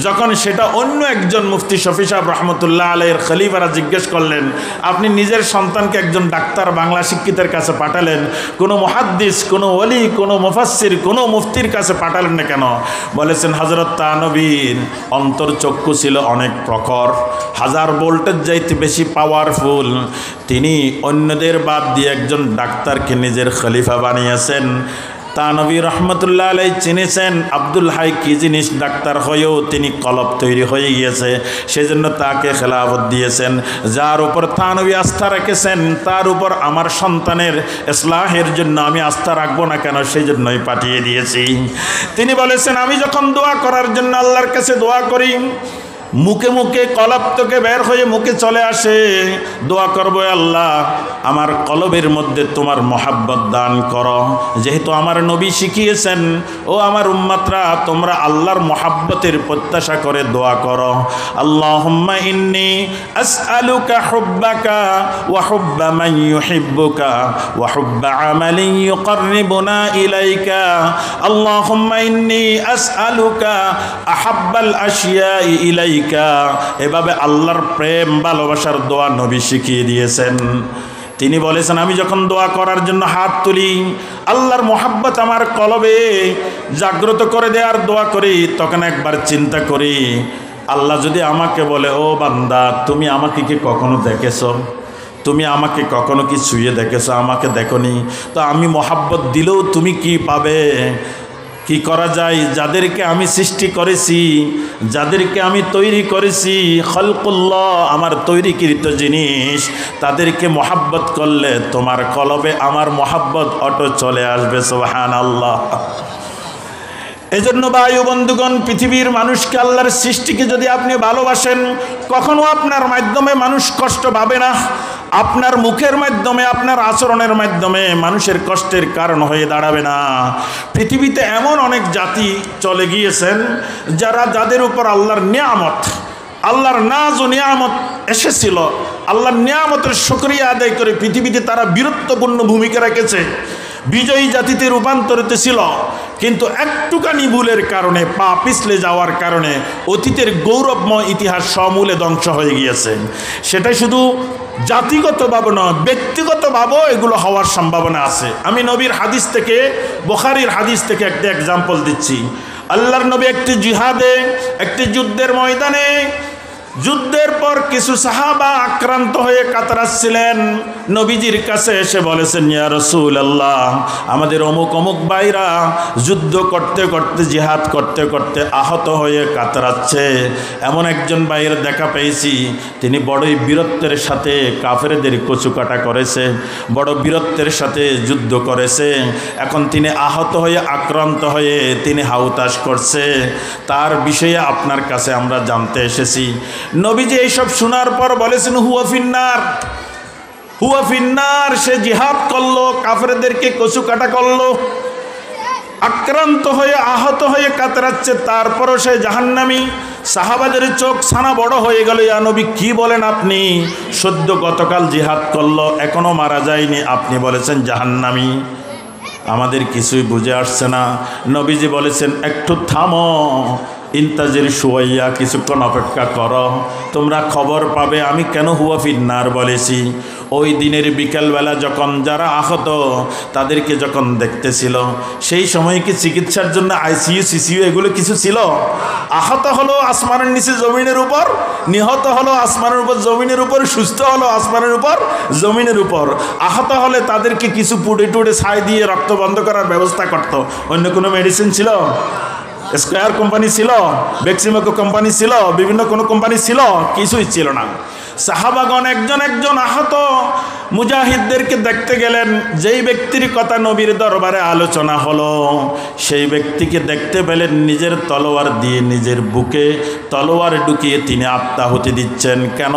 যখন সেটা অন্য একজন মুফতি শফি সাহেব রহমতুল্লাহ আলাইহির খলিফারা জিজ্ঞেস করলেন, আপনি নিজের সন্তানকে একজন ডাক্তার, বাংলা শিক্ষিতের কাছে পাঠালেন, কোনো মুহাদ্দিস, কোনো ওলি, কোনো মুফাসসির, কোনো মুফতির কাছে পাঠালেন না কেন? বলেছেন, হযরত তানবীর অন্তর্চক্ষু ছিল অনেক প্রখর, 1000 ভোল্টের চাইতে বেশি পাওয়ারফুল। তিনি অন্যদের বাদ দিয়ে একজন ডাক্তারকে নিজের খলিফা বানিয়েছেন। তানবী রহমতুল্লাহ আলাই চিনেছেন আব্দুল হাই কি জিনিস, ডাক্তার হয়েও তিনি কলব তৈরি হয়ে গিয়েছে, সেজন্য তাকে খেলাফত দিয়েছেন। যার উপর তানবী আস্থা রেখেছেন, তার উপর আমার সন্তানের ইসলাহের জন্য আমি আস্থা রাখবো না কেন, সেই জন্যই পাঠিয়ে দিয়েছি। তিনি বলেছেন, আমি যখন দোয়া করার জন্য আল্লাহর কাছে দোয়া করি, মুখে মুখে কলব থেকে বের হয়ে মুখে চলে আসে, দোয়া করবো আল্লাহ আমার কলবের মধ্যে তোমার মহাব্বত দান করো। যেহেতু আমার নবী শিখিয়েছেন, ও আমার উম্মতরা তোমরা আল্লাহর মহাব্বতের প্রত্যাশা করে দোয়া করো। আল্লাহুম্মা ইন্নী আসআলুকা হুব্বাকা ওয়া হুব্বা মান ইউহিব্বুকা ওয়া হুব্বা আমালিন ইউকাররিবুনা ইলাইকা। আল্লাহুম্মা ইন্নী আসআলুকা আহাব্বাল আশিয়াই ইলাইকা। এভাবে আল্লাহর প্রেম ভালোবাসার দোয়া নবী শিখিয়ে দিয়েছেন। তিনি বলেছেন আমি যখন দোয়া করার জন্য হাত তুলি, আল্লাহর মোহাব্বত আমার কলবে জাগ্রত করে দেওয়ার দোয়া করি, তখন একবার চিন্তা করি আল্লাহ যদি আমাকে বলে ও বান্দা তুমি আমাকে কি কখনো দেখেছো, তুমি আমাকে কখনো কি ছুঁয়ে দেখেছো, আমাকে দেখনি, তো আমি মোহাব্বত দিলেও তুমি কি পাবে? কি করা যায়? যাদেরকে আমি সৃষ্টি করেছি, যাদেরকে আমি তৈরি করেছি, খলকুল্লাহ আমার তৈরিকৃত জিনিস, তাদেরকে মোহাব্বত করলে তোমার কলবে আমার মোহাব্বত অটো চলে আসবে। সুবহানাল্লাহ। এজন্য ভাই ও বন্ধুগণ, পৃথিবীর মানুষকে আল্লাহর সৃষ্টিকে যদি আপনি ভালোবাসেন, কখনো আপনার মাধ্যমে মানুষ কষ্ট পাবে না। আপনার মুখের মাধ্যমে, আপনার আচরণের মাধ্যমে মানুষের কষ্টের কারণ হয়ে দাঁড়াবে না। পৃথিবীতে এমন অনেক জাতি চলে গিয়েছেন যাদের উপর আল্লাহর নিয়ামত, আল্লাহর নাজ ও নিয়ামত এসেছিল, আল্লাহর নিয়ামতের শুকরিয়া আদায় করে পৃথিবীতে তারা বীরত্বপূর্ণ ভূমিকা রেখেছে, বিজয়ী জাতিতে রূপান্তরিত ছিল। কিন্তু একটুখানি ভুলের কারণে, পা পিছলে যাওয়ার কারণে অতীতের গৌরবময় ইতিহাস সমূলে ধ্বংস হয়ে গিয়েছে। সেটা শুধু জাতিগতভাবে নয়, ব্যক্তিগতভাবেও এগুলো হওয়ার সম্ভাবনা আছে। আমি নবীর হাদিস থেকে, বুখারীর হাদিস থেকে একটা এক্সাম্পল দিচ্ছি। আল্লাহর নবী একটি জিহাদে, একটি যুদ্ধের ময়দানে, যুদ্ধের পর কিছু সাহাবা আক্রান্ত হয়ে কাতরাচ্ছিলেন। নবীজির কাছে এসে বলেছেন ইয়া রাসূলুল্লাহ, আমাদের অমুক অমুক ভাইরা যুদ্ধ করতে করতে, জিহাদ করতে করতে আহত হয়ে কাতরাচ্ছে। এমন একজন ভাইয়ের দেখা পেয়েছি, তিনি বড়ই বীরত্বের সাথে কাফেরদের কচুকাটা করেছে, বড় বীরত্বের সাথে যুদ্ধ করেছে। এখন তিনি আহত হয়ে, আক্রান্ত হয়ে তিনি হাউতাশ করছে। তার বিষয়ে আপনার কাছে আমরা জানতে এসেছি। নবীজি এইসব শোনার পর বলেছেন হুয়া ফিন্নার, হুয়া ফিন্নার। সে জিহাদ করলো, কাফেরদেরকে কচু কাটা করলো, আক্রান্ত হয়ে আহত হয়ে কাতরাচ্ছে, তারপরও সে জাহান্নামী। সাহাবাদের চোখ ছানা বড় হয়ে গেল, ইয়া নবী কি বলেন আপনি? সদ্য গতকাল জিহাদ করলো, এখনো মারা যায়নি, আপনি বলেছেন জাহান্নামী। আমাদের কিছুই বুঝে আসছে না। নবীজি বলেছেন একটু থামো, ইন্তাজির শুয়াইয়া, কিছুক্ষণ অপেক্ষা করো, তোমরা খবর পাবে আমি কেন হুয়া ফিন্নার বলেছি। ওই দিনের বিকেলবেলা যখন যারা আহত তাদেরকে যখন দেখতেছিল, সেই সময় কি চিকিৎসার জন্য আইসিইউ, সিসিইউ এগুলো কিছু ছিল? আহত হলো আসমানের নিচে জমিনের উপর, নিহত হলো আসমানের উপর জমিনের উপর, সুস্থ হলো আসমানের উপর জমিনের উপর। আহত হলে তাদেরকে কিছু পুড়ে টুড়ে ছাই দিয়ে রক্ত বন্ধ করার ব্যবস্থা করত। অন্য কোনো মেডিসিন ছিল? স্কয়ার কোম্পানি ছিল, বেক্সিমকো কোম্পানি ছিল, বিভিন্ন কোনো কোম্পানি ছিল? কিছুই ছিল না। সাহাবাগণ একজন একজন আহত মুজাহিদদেরকে দেখতে গেলেন। যেই ব্যক্তির কথা নবীর দরবারে আলোচনা হলো, সেই ব্যক্তিকে দেখতে পেলেন নিজের তলোয়ার দিয়ে নিজের বুকে তলোয়ার ঢুকিয়ে তিনি আত্মাহুতি দিচ্ছেন। কেন?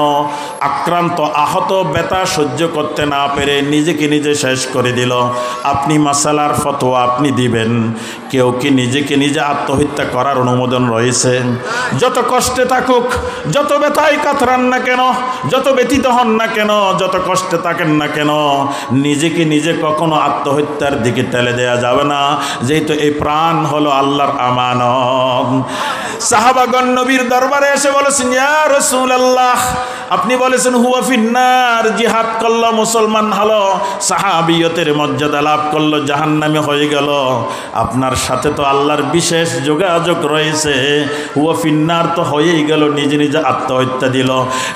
আক্রান্ত, আহত, ব্যথা সহ্য করতে না পেরে নিজেকে নিজে শেষ করে দিল। আপনি মাসালার ফতোয়া আপনি দিবেন, কেউ কি নিজেকে নিজে আত্মহত্যা করার অনুমোদন রয়েছে? যত কষ্টে থাকুক, যত ব্যথায় কাতরান না কেন, যত ব্যথিত হন না কেন, যত কষ্টে থাকেন না কেন, নিজেকে নিজে কখনো আত্মহত্যার দিকে ঠেলে দেওয়া যাবে না, যেহেতু এই প্রাণ হলো আল্লাহর আমানত। সাহাবাগণ নবীর দরবারে এসে বলেছেন ইয়া রাসূলুল্লাহ, আপনি বলেছেন হুয়া ফিন্নার, জিহাদ করলো, মুসলমান হলো, সাহাবিয়তের মর্যাদা লাভ করলো, জাহান্নামী হয়ে গেল। আপনার সাথে তো আল্লাহর বিশেষ যোগাযোগ রয়েছে, হুয়া ফিন্নার তো হয়েই গেল, নিজে নিজে আত্মহত্যা দিল।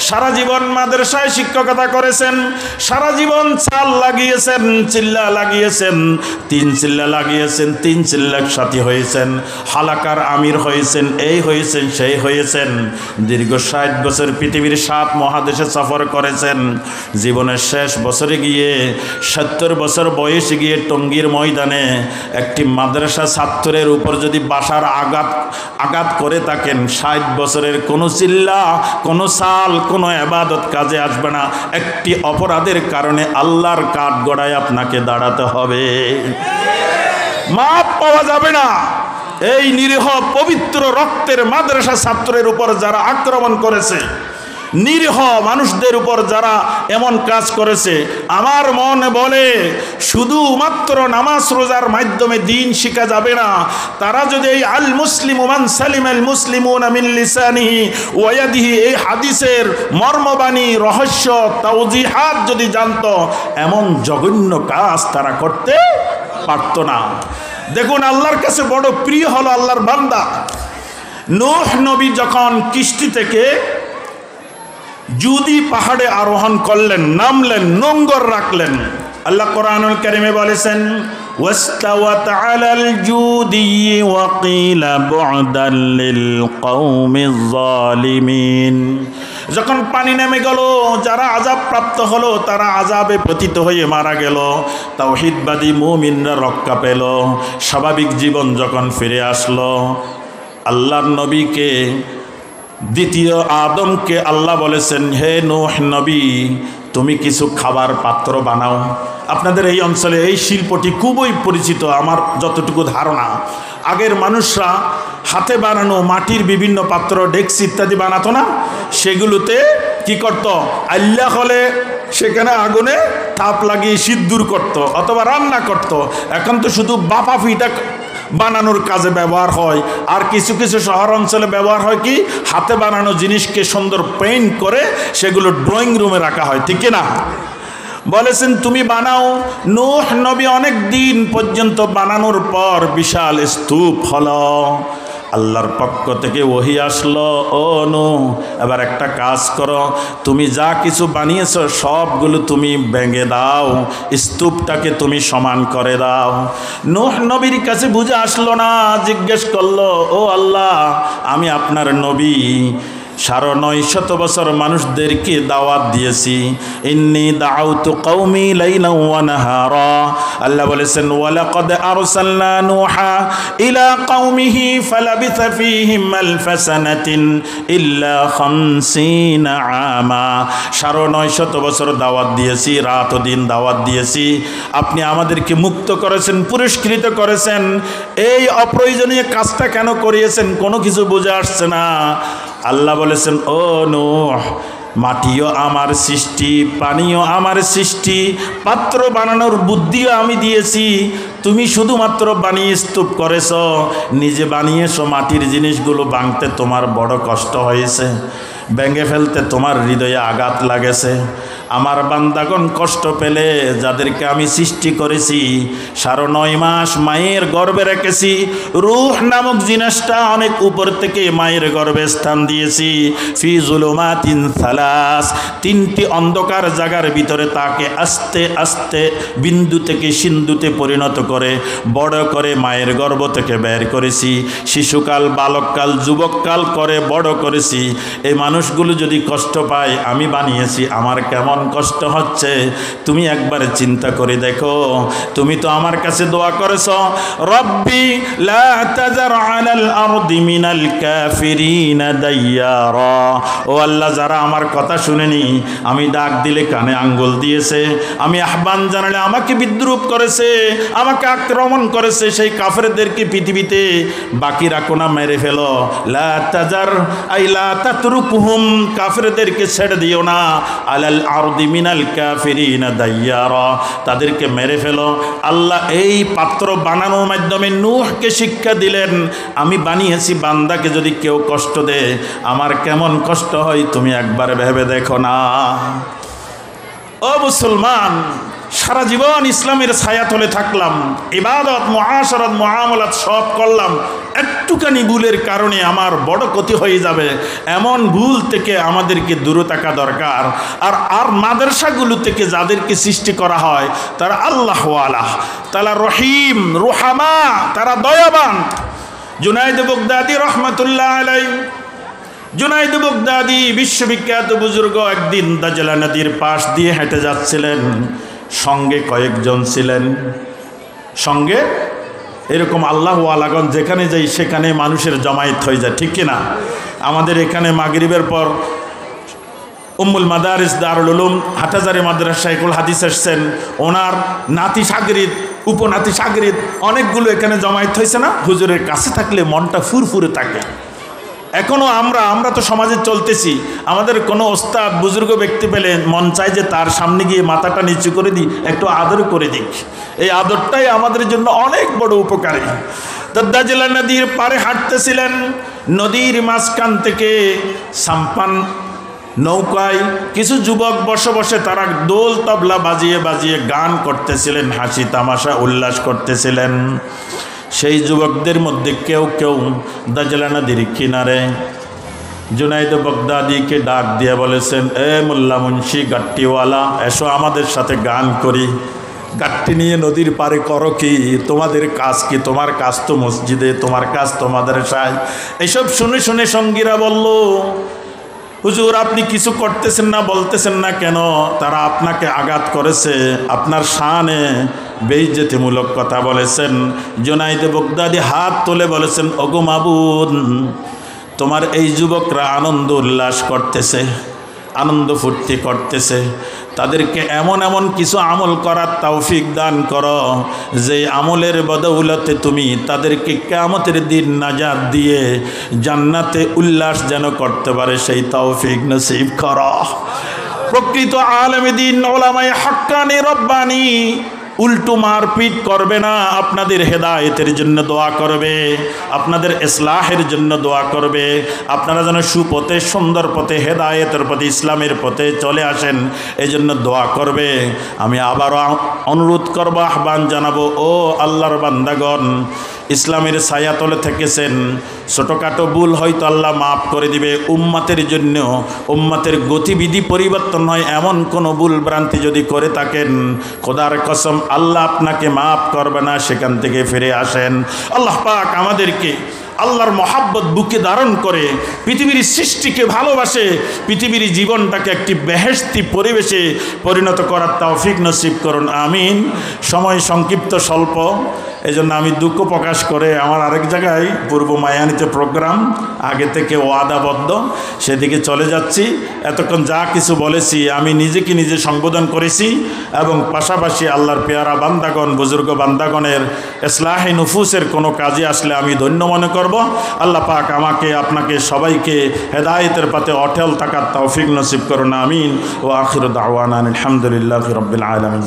সারা জীবন মাদ্রাসায় শিক্ষকতা করেছেন, সারা জীবন চাল লাগিয়েছেন, চিল্লা লাগিয়েছেন, 3 চিল্লা লাগিয়েছেন, 3 চিল্লার সাথী হয়েছেন, হালাকার আমির হয়েছেন, এই হয়েছেন সেই হয়েছেন, দীর্ঘ 60 বছর পৃথিবীর 7 মহাদেশে সফর করেছেন। জীবনের শেষ বছরে গিয়ে 70 বছর বয়সে গিয়ে টঙ্গীর ময়দানে একটি মাদ্রাসা ছাত্রের উপর যদি বাসার আঘাত করে থাকেন, 60 বছরের কোনো চিল্লা, কোনো সাল, কোনো ইবাদত কাজে আসবে না। একটি অপরাধের কারণে আল্লাহর কাঠগড়ায় আপনাকে দাঁড়াতে হবে, মাপ পাওয়া যাবে না। এই নিরীহ পবিত্র রক্তের মাদ্রাসা ছাত্রের উপর যারা আক্রমণ করেছে, নিরীহ মানুষদের উপর যারা এমন কাজ করেছে, আমার মন বলে শুধুমাত্র নামাজ রোজার মাধ্যমে দিন শেখা যাবে না। তারা যদি এই আল মুসলিমু মান সালিমাল মুসলিমুনা মিন লিসানিহি ওয়া ইয়াদিহি এই হাদিসের মর্মবাণী, রহস্য, তাওজিহাত যদি জানতো, এমন জঘন্য কাজ তারা করতে পারত না। দেখুন, আল্লাহর কাছে বড় প্রিয় হলো আল্লাহর বান্দা নূহ নবী যখন কিস্তি থেকে জুদি পাহাড়ে আরোহণ করলেন, নামলেন, নোঙ্গর রাখলেন, আল্লাহ কোরআনুল কারীমে বলেছেন ওয়াস্তাওয়াত আলাল জুদি ওয়া কিলা বু'দান লিল কওমিজ জালিমিন। যখন পানি নেমে গেল, যারা আযাব প্রাপ্ত হলো তারা আযাবে পতিত হয়ে মারা গেল, তাওহীদবাদী মুমিনরা রক্ষা পেল, স্বাভাবিক জীবন যখন ফিরে আসলো, আল্লাহর নবীকে, দ্বিতীয় আদমকে আল্লাহ বলেছেন, হে নূহ নবী, তুমি কিছু খাবার পাত্র বানাও। আপনাদের এই অঞ্চলে এই শিল্পটি খুবই পরিচিত, আমার যতটুকু ধারণা। আগের মানুষরা হাতে বানানো মাটির বিভিন্ন পাত্র, ডেকচি ইত্যাদি বানাতো না, সেগুলোতে কি করত, আল্লাহ হলে সেখানে আগুনে তাপ লাগিয়ে সিদ্ধুর করত অথবা রান্না করত। এখন তো শুধু বাপা ফিটা বানানোর কাজে ব্যবহার হয়। আর কিছু কিছু শহর অঞ্চলে ব্যবহার হয় কি, হাতে বানানো জিনিসকে সুন্দর পেইন্ট করে সেগুলো ড্রয়িং রুমে রাখা হয়, ঠিক না? বলেছেন তুমি বানাও। নূহ নবী অনেক দিন পর্যন্ত বানানোর পর বিশাল স্তূপ হলো। আল্লাহর পক্ষ থেকে ওহী আসলো, ও নূহ, এবার একটা কাজ করো, তুমি যা কিছু বানিয়েছো সবগুলো তুমি ভেঙে দাও, স্তূপটাকে তুমি সমান করে দাও। নূহ নবীর কাছে বুঝে আসলো না, জিজ্ঞেস করলো, ও আল্লাহ, আমি আপনার নবী, 950 বছর মানুষদেরকে দাওয়াত দিয়েছি, ইন্নী দাউতু কওমি লাইলা ওয়া নাহারা। আল্লাহ বলেছেন ওয়ালাকাদ আরসালনা নূহা ইলা কওমিহি ফালাবিথা ফীহিম আলফা সানাতিন ইল্লা 50 আমা। 950 বছর দাওয়াত দিয়েছি, রাত ও দিন দাওয়াত দিয়েছি, আপনি আমাদেরকে মুক্ত করেছেন, পুরস্কৃত করেছেন, এই অপ্রয়োজনীয় কাজটা কেন করিয়েছেন কোনো কিছু বুঝে আসছে না। আল্লাহ বলেছেন, ও নূহ, মাটিও আমার সৃষ্টি, পানিও আমার সৃষ্টি, পাত্র বানানোর বুদ্ধিও আমি দিয়েছি, তুমি শুধুমাত্র বানিয়ে স্তূপ করেছ, নিজে বানিয়েছো। মাটির জিনিসগুলো ভাঙতে তোমার বড় কষ্ট হয়েছে, ভেঙে ফেলতে তোমার হৃদয়ে আঘাত লাগেছে। আমার বান্দাগণ কষ্ট পেলে, যাদেরকে আমি সৃষ্টি করেছি, 9.5 মাস মায়ের গর্ভে রেখেছি, রূহ নামক জিনিসটা অনেক উপর থেকে মায়ের গর্ভে স্থান দিয়েছি, ফি যুলুমাতিন সালাস, 3টি অন্ধকার জায়গার ভিতরে তাকে আস্তে আস্তে বিন্দু থেকে সিন্ধুতে পরিণত করে বড় করে মায়ের গর্ভ থেকে বের করেছি, শিশুকাল, বালককাল, যুবককাল করে বড় করেছি। এই মানুষগুলো যদি কষ্ট পায়, আমি বানিয়েছি, আমার কেমন কষ্ট হচ্ছে তুমি একবার চিন্তা করে দেখো। তুমি তো আমার কাছে দোয়া করেছো, রব্বি লা তাজার আলাল আরদি মিনাল কাফিরিনা দাইয়ারা। ও আল্লাহ, যারা আমার কথা শুনেনি, আমি ডাক দিলে কানে আঙ্গুল দিয়েছে, আমি আহ্বান জানালে আমাকে বিদ্রুপ করেছে, আমাকে আক্রমণ করেছে, সেই কাফেরদেরকে পৃথিবীতে বাকি রাখো না, মেরে ফেলো। লা তাজার আই লা তাতরুকহুম, কাফেরদেরকে ছেড়ে দিও না, আলাল আরদি মিনাল কাফিরিনা দাইয়ারা, তাদেরকে মেরে ফেলো। আল্লাহ এই পাত্র বানানোর মাধ্যমে নূহকে শিক্ষা দিলেন, আমি বানিয়েছি, বান্দাকে যদি কেউ কষ্ট দেয় আমার কেমন কষ্ট হয় তুমি একবার ভেবে দেখো না। ও মুসলমান, সারা জীবন ইসলামের ছায়াতলে থাকলাম, ইবাদত, মুআশারাত, মুআমালাত সব করলাম, একটুখানি ভুলের কারণে আমার বড় ক্ষতি হয়ে যাবে, এমন ভুল থেকে আমাদেরকে দূরে থাকা দরকার। আর মাদ্রাসাগুলো থেকে যাদেরকে সৃষ্টি করা হয় তারা আল্লাহওয়ালা, তারা রহিম, রুহামা, তারা দয়াবান, জুনাইদ বাগদাদি রহমাতুল্লাহ আলাইহি, জুনাইদ বাগদাদি বিশ্ববিখ্যাত বুজুর্গ, একদিন দাজলা নদীর পাশ দিয়ে হেঁটে যাচ্ছিলেন। সঙ্গে কয়েকজন ছিলেন, সঙ্গে এরকম আল্লাহ আলাগন যেখানে যাই সেখানে মানুষের জমায়েত হয়ে যায়, ঠিক কিনা? আমাদের এখানে মাগরিবের পর উম্মুল মাদারিস দারুল উলুম হাটহাজারী মাদ্রাসা শাইখুল হাদিস এসছেন, ওনার নাতি সাগরিদ উপনাতি সাগরিদ অনেকগুলো এখানে জমায়েত হয়েছে না? হুজুরের কাছে থাকলে মনটা ফুরফুরে থাকে। এখনও আমরা তো সমাজে চলতেছি, আমাদের কোনো ওস্তাদ বুজুর্গ ব্যক্তি পেলে মন চায় যে তার সামনে গিয়ে মাথাটা নিচু করে দিই, একটু আদর করে দিই। এই আদরটাই আমাদের জন্য অনেক বড় উপকারী। দাজলা নদীর পাড়ে হাঁটতেছিলেন, নদীর মাঝখান থেকে সাম্পান নৌকায় কিছু যুবক বসে বসে তারা দোল তবলা বাজিয়ে বাজিয়ে গান করতেছিলেন, হাসি তামাশা উল্লাস করতেছিলেন। সেই যুবকদের মধ্যে কেউ কেউ দাজলা নদীর কিনারে জুনাইদ বাগদাদিকে ডাক দিয়ে বলেছেন, এ মোল্লা মুন্সি গাট্টিওয়ালা, এসো আমাদের সাথে গান করি। গাট্টি নিয়ে নদীর পারে করো কি? তোমাদের কাজ কি? তোমার কাজ তো মসজিদে, তোমার কাজ তো মাদ্রাসায়। এসব শুনে শুনে সঙ্গীরা বলল, হুজুর আপনি কিছু করতেছেন না, বলতেছেন না কেন? তারা আপনাকে আঘাত করেছে, আপনার শানে বেইজ্জতিমূলক কথা বলেছেন। জুনাইদ বাগদাদি হাত তুলে বলেছেন, ওগো মাবুদ, তোমার এই যুবকরা আনন্দ উল্লাস করতেছে, আনন্দ ফুর্তি করতেছে, তাদেরকে এমন এমন কিছু আমল করার তৌফিক দান করো যে আমলের বদৌলতে তুমি তাদেরকে কিয়ামতের দিন নাজাত দিয়ে জান্নাতে উল্লাস যেন করতে পারে, সেই তৌফিক নসিব করো। প্রকৃত আলেমে দ্বীন উলামায়ে হাক্কানি রব্বানি উল্টো মারপিট করবে না, আপনাদের হেদায়েতের জন্য দোয়া করবে, আপনাদের ইসলাহের জন্য দোয়া করবে, আপনারা যেন সুপথে সুন্দর পথে হেদায়েতের পথে ইসলামের পথে চলে আসেন, এই জন্য দোয়া করবে। আমি আবারও অনুরোধ করব, আহ্বান জানাবো, ও আল্লাহর বান্দাগণ, ইসলামের ছায়াতলে থেকেছেন, ছোটোখাটো ভুল হয়তো আল্লাহ মাফ করে দিবে। উম্মতের জন্য, উম্মতের গতিবিধি পরিবর্তন হয় এমন কোনো ভুল ভ্রান্তি যদি করে থাকেন, খোদার কসম আল্লাহ আপনাকে মাফ করবে না, সেখান থেকে ফিরে আসেন। আল্লাহ পাক আমাদেরকে আল্লাহর মহাব্বত বুকে ধারণ করে পৃথিবীর সৃষ্টিকে ভালোবাসে, পৃথিবীর জীবনটাকে একটি বেহেশতি পরিবেশে পরিণত করার তৌফিক নসিব করুন, আমিন। সময় সংক্ষিপ্ত স্বল্প, এই জন্য আমি দুঃখ প্রকাশ করে আমার আরেক জায়গায় পূর্ব মায়ানিতে প্রোগ্রাম আগে থেকে ওয়াদাবদ্ধ, সেদিকে চলে যাচ্ছি। এতক্ষণ যা কিছু বলেছি আমি নিজেকে নিজে সংবোধন করেছি, এবং পাশাপাশি আল্লাহর পেয়ারা বান্দাগণ, বুজুর্গ বান্দাগণের ইসলাহে নুফুসের কোনো কাজে আসলে আমি ধন্য মনে করব। আল্লাহ পাক আমাকে আপনাকে সবাইকে হেদায়েতের পথে অটল থাকার তৌফিক নসিব করুন, আমিন। ও আখিরু দাওয়ানা আলহামদুলিল্লাহি রাব্বিল আলামিন।